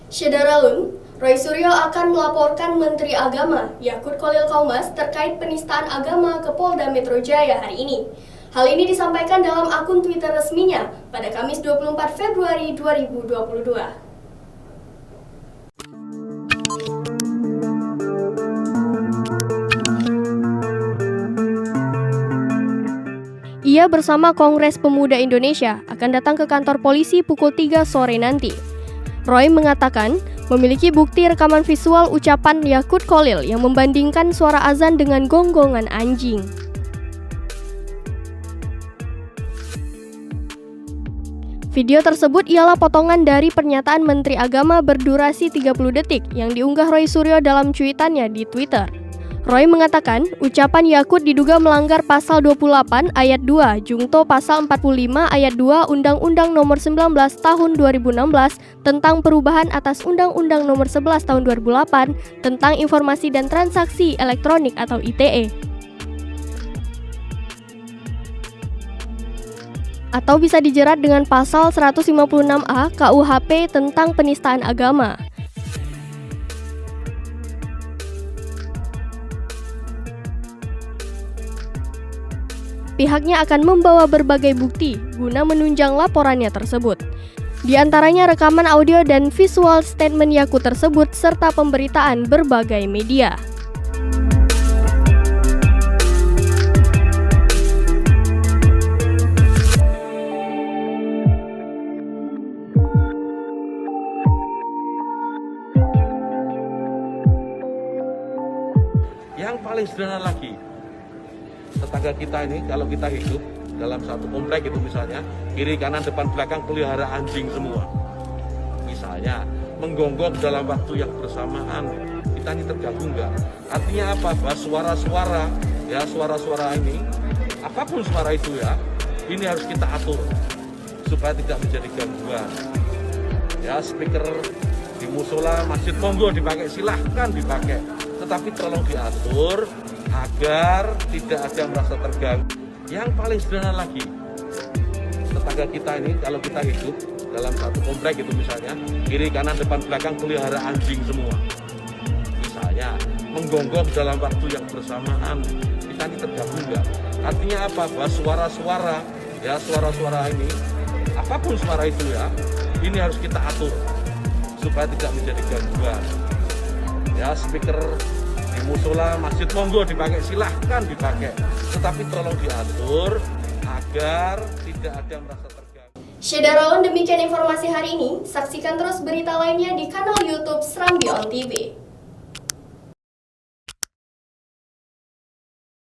Syederalun, Roy Suryo akan melaporkan Menteri Agama Yakut Kholil Kaumas terkait penistaan agama ke Polda Metro Jaya hari ini. Hal ini disampaikan dalam akun Twitter resminya pada Kamis 24 Februari 2022. Ia bersama Kongres Pemuda Indonesia akan datang ke kantor polisi pukul 3 sore nanti. Roy mengatakan memiliki bukti rekaman visual ucapan Yakut Kholil yang membandingkan suara azan dengan gonggongan anjing. Video tersebut ialah potongan dari pernyataan Menteri Agama berdurasi 30 detik yang diunggah Roy Suryo dalam cuitannya di Twitter. Roy mengatakan, ucapan Yakut diduga melanggar pasal 28 ayat 2, jungto pasal 45 ayat 2 Undang-Undang Nomor 19 Tahun 2016 tentang perubahan atas Undang-Undang Nomor 11 Tahun 2008 tentang Informasi dan Transaksi Elektronik atau ITE. Atau bisa dijerat dengan pasal 156A KUHP tentang penistaan agama. Pihaknya akan membawa berbagai bukti guna menunjang laporannya tersebut. Di antaranya rekaman audio dan visual statement Yakut tersebut serta pemberitaan berbagai media. Yang paling sederhana lagi, tetangga kita ini kalau kita hidup dalam satu komplek itu misalnya kiri kanan depan belakang pelihara anjing semua, misalnya menggonggong dalam waktu yang bersamaan, kita ini terganggu enggak? Artinya apa? Bahwa suara-suara ini, apapun suara itu ya, ini harus kita atur supaya tidak menjadi gangguan. Ya, speaker di musola masjid monggo dipakai, silahkan dipakai, tetapi tolong diatur agar tidak ada yang merasa terganggu. Yang paling sederhana lagi, tetangga kita ini kalau kita hidup dalam satu komplek itu misalnya kiri kanan depan belakang pelihara anjing semua, misalnya menggonggong dalam waktu yang bersamaan, kita ini terganggu enggak? Artinya apa? Bahwa suara-suara ini, apapun suara itu ya, ini harus kita atur supaya tidak menjadi gangguan. Ya, speaker di musola masjid monggo dipakai, silahkan dipakai, tetapi tolong diatur agar tidak ada yang merasa terganggu. Syederalun, demikian informasi hari ini. Saksikan terus berita lainnya di kanal YouTube Serambi On TV.